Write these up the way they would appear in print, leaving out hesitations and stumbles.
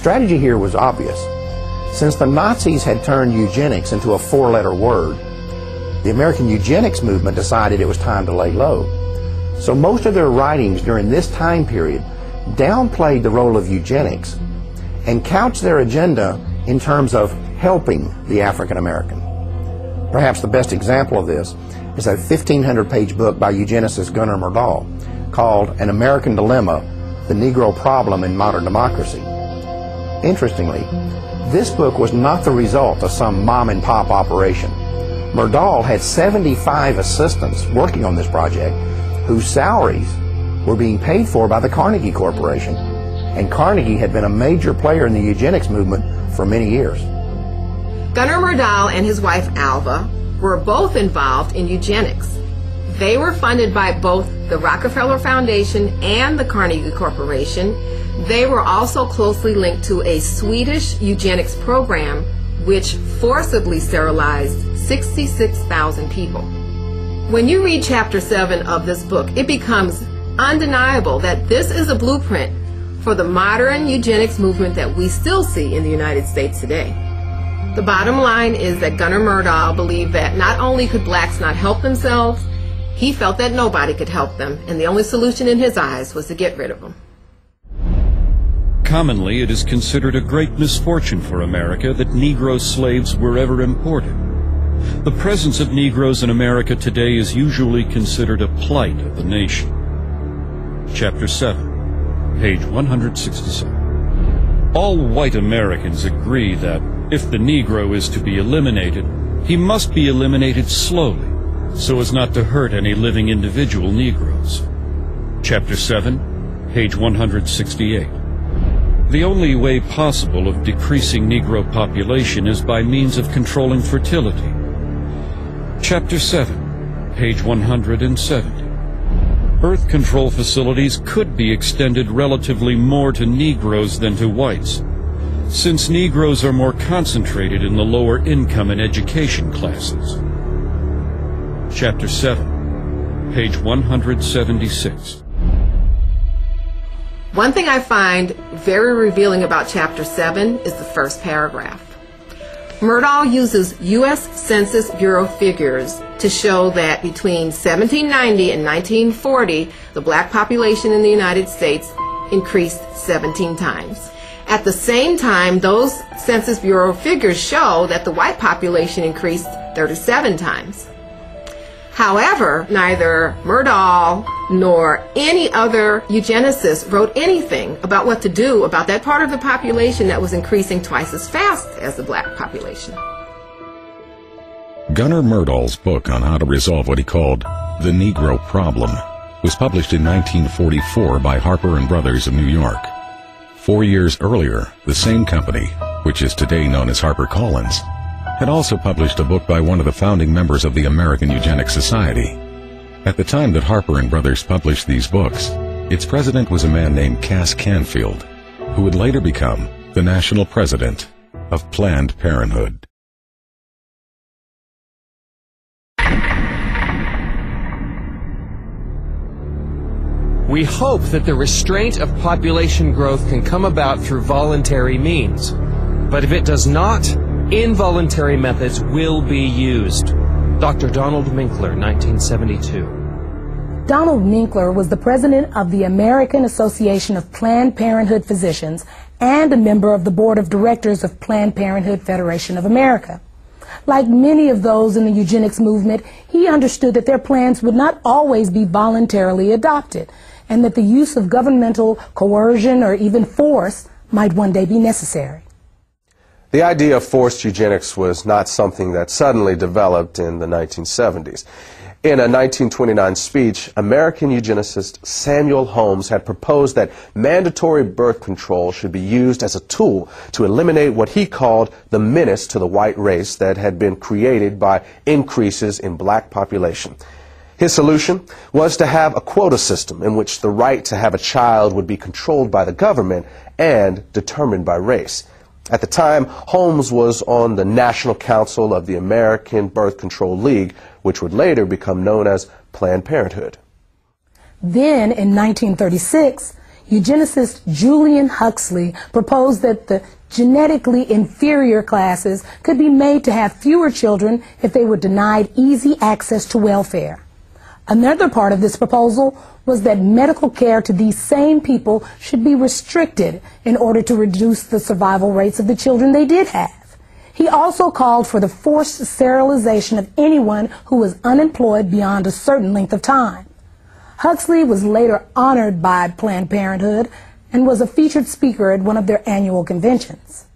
strategy here was obvious. Since the Nazis had turned eugenics into a four-letter word, the American eugenics movement decided it was time to lay low. So most of their writings during this time period downplayed the role of eugenics and couched their agenda in terms of helping the African American. Perhaps the best example of this is a 1,500-page book by eugenicist Gunnar Myrdal called An American Dilemma: The Negro Problem in Modern Democracy. Interestingly, this book was not the result of some mom-and-pop operation. Myrdal had 75 assistants working on this project whose salaries were being paid for by the Carnegie Corporation, and Carnegie had been a major player in the eugenics movement for many years. Gunnar Myrdal and his wife Alva were both involved in eugenics. They were funded by both the Rockefeller Foundation and the Carnegie Corporation. They were also closely linked to a Swedish eugenics program which forcibly sterilized 66,000 people. When you read Chapter 7 of this book, it becomes undeniable that this is a blueprint for the modern eugenics movement that we still see in the United States today. The bottom line is that Gunnar Myrdal believed that not only could blacks not help themselves, he felt that nobody could help them, and the only solution in his eyes was to get rid of them. Commonly, it is considered a great misfortune for America that Negro slaves were ever imported. The presence of Negroes in America today is usually considered a plight of the nation. Chapter 7, page 167. All white Americans agree that if the Negro is to be eliminated, he must be eliminated slowly, so as not to hurt any living individual Negroes. Chapter 7, page 168. The only way possible of decreasing Negro population is by means of controlling fertility. Chapter 7, page 170. Birth control facilities could be extended relatively more to Negroes than to whites, since Negroes are more concentrated in the lower income and education classes. Chapter 7, page 176. One thing I find very revealing about Chapter 7 is the first paragraph. Myrdal uses U.S. Census Bureau figures to show that between 1790 and 1940, the black population in the United States increased 17 times. At the same time, those Census Bureau figures show that the white population increased 37 times. However, neither Myrdal nor any other eugenicist wrote anything about what to do about that part of the population that was increasing twice as fast as the black population. Gunnar Myrdal's book on how to resolve what he called the Negro problem was published in 1944 by Harper & Brothers of New York. 4 years earlier, the same company, which is today known as HarperCollins, had also published a book by one of the founding members of the American Eugenics Society. At the time that Harper & Brothers published these books, its president was a man named Cass Canfield, who would later become the national president of Planned Parenthood. We hope that the restraint of population growth can come about through voluntary means. But if it does not, involuntary methods will be used. Dr. Donald Minkler, 1972. Donald Minkler was the president of the American Association of Planned Parenthood Physicians and a member of the board of directors of Planned Parenthood Federation of America. Like many of those in the eugenics movement, he understood that their plans would not always be voluntarily adopted, and that the use of governmental coercion or even force might one day be necessary. The idea of forced eugenics was not something that suddenly developed in the 1970s. In a 1929 speech, American eugenicist Samuel Holmes had proposed that mandatory birth control should be used as a tool to eliminate what he called the menace to the white race that had been created by increases in black population. His solution was to have a quota system in which the right to have a child would be controlled by the government and determined by race. At the time, Holmes was on the National Council of the American Birth Control League, which would later become known as Planned Parenthood. Then, in 1936, eugenicist Julian Huxley proposed that the genetically inferior classes could be made to have fewer children if they were denied easy access to welfare. Another part of this proposal was that medical care to these same people should be restricted in order to reduce the survival rates of the children they did have. He also called for the forced sterilization of anyone who was unemployed beyond a certain length of time. Huxley was later honored by Planned Parenthood and was a featured speaker at one of their annual conventions.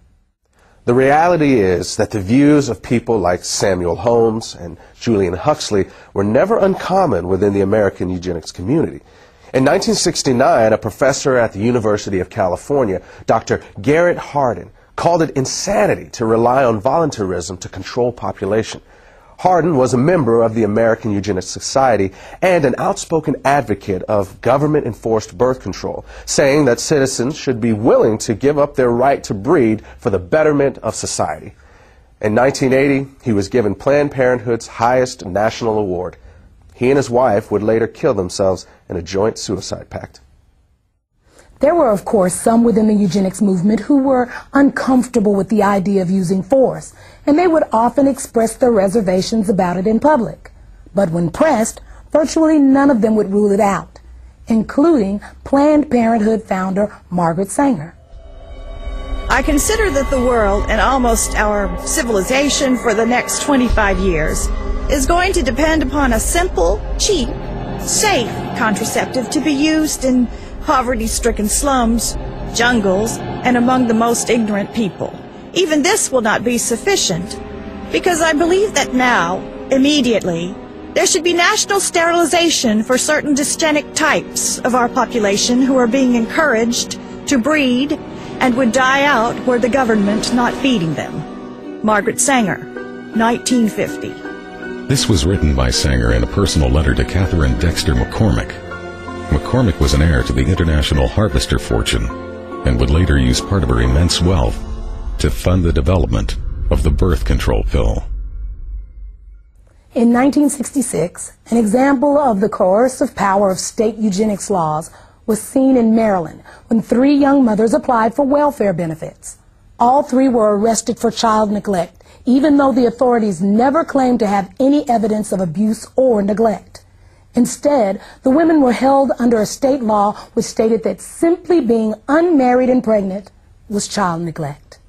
The reality is that the views of people like Samuel Holmes and Julian Huxley were never uncommon within the American eugenics community. In 1969, a professor at the University of California, Dr. Garrett Hardin, called it insanity to rely on voluntarism to control population. Hardin was a member of the American Eugenics Society and an outspoken advocate of government-enforced birth control, saying that citizens should be willing to give up their right to breed for the betterment of society. In 1980, he was given Planned Parenthood's highest national award. He and his wife would later kill themselves in a joint suicide pact. There were, of course, some within the eugenics movement who were uncomfortable with the idea of using force, and they would often express their reservations about it in public. But when pressed, virtually none of them would rule it out, including Planned Parenthood founder Margaret Sanger. I consider that the world and almost our civilization for the next 25 years is going to depend upon a simple, cheap, safe contraceptive to be used in poverty-stricken slums, jungles, and among the most ignorant people. Even this will not be sufficient, because I believe that now, immediately, there should be national sterilization for certain dysgenic types of our population who are being encouraged to breed and would die out were the government not feeding them. Margaret Sanger, 1950. This was written by Sanger in a personal letter to Catherine Dexter McCormick. McCormick was an heir to the international harvester fortune and would later use part of her immense wealth to fund the development of the birth control pill. In 1966, an example of the coercive power of state eugenics laws was seen in Maryland when 3 young mothers applied for welfare benefits. All 3 were arrested for child neglect, even though the authorities never claimed to have any evidence of abuse or neglect. Instead, the women were held under a state law which stated that simply being unmarried and pregnant was child neglect.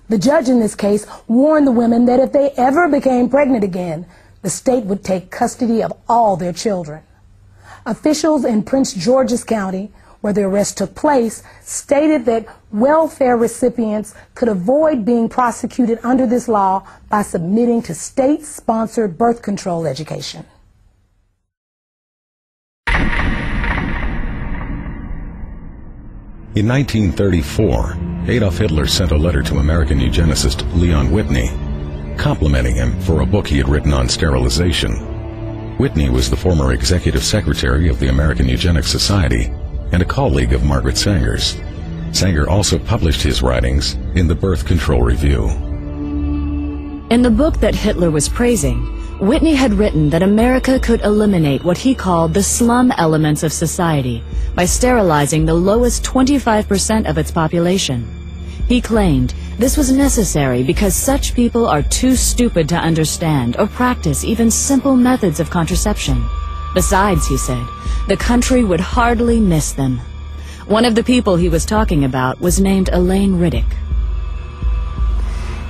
The judge in this case warned the women that if they ever became pregnant again, the state would take custody of all their children. Officials in Prince George's County, where the arrest took place, stated that welfare recipients could avoid being prosecuted under this law by submitting to state-sponsored birth control education. In 1934, Adolf Hitler sent a letter to American eugenicist Leon Whitney, complimenting him for a book he had written on sterilization. Whitney was the former executive secretary of the American Eugenics Society and a colleague of Margaret Sanger's. Sanger also published his writings in the Birth Control Review. In the book that Hitler was praising, Whitney had written that America could eliminate what he called the slum elements of society by sterilizing the lowest 25% of its population. He claimed this was necessary because such people are too stupid to understand or practice even simple methods of contraception. Besides, he said, the country would hardly miss them. One of the people he was talking about was named Elaine Riddick.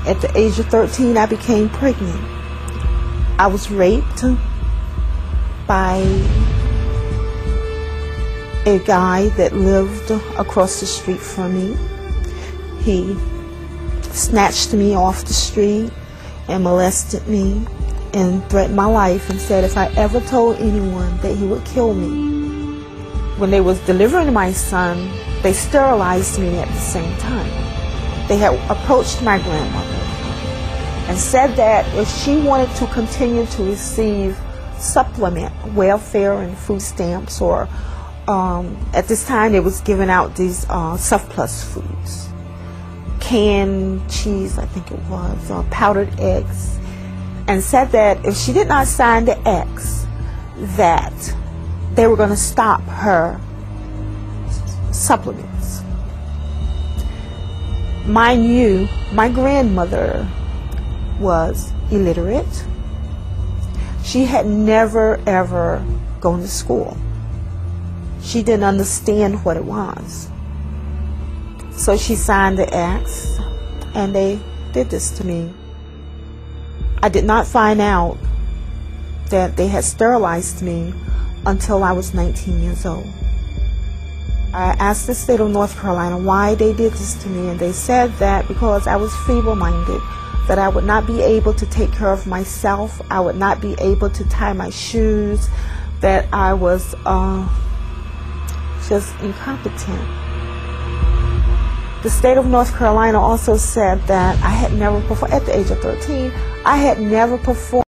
At the age of 13, I became pregnant. I was raped by a guy that lived across the street from me. He snatched me off the street and molested me and threatened my life and said if I ever told anyone that he would kill me. When they was delivering my son, they sterilized me at the same time. They had approached my grandmother and said that if she wanted to continue to receive supplement, welfare and food stamps, or at this time they was giving out these surplus foods, canned cheese, I think it was, powdered eggs, and said that if she did not sign the X, that they were going to stop her supplements. Mind you, my grandmother was illiterate. She had never ever gone to school. She didn't understand what it was. So she signed the acts, and they did this to me. I did not find out that they had sterilized me until I was 19 years old. I asked the state of North Carolina why they did this to me, and they said that because I was feeble-minded, that I would not be able to take care of myself, I would not be able to tie my shoes, that I was just incompetent. The state of North Carolina also said that I had never performed, at the age of 13, I had never performed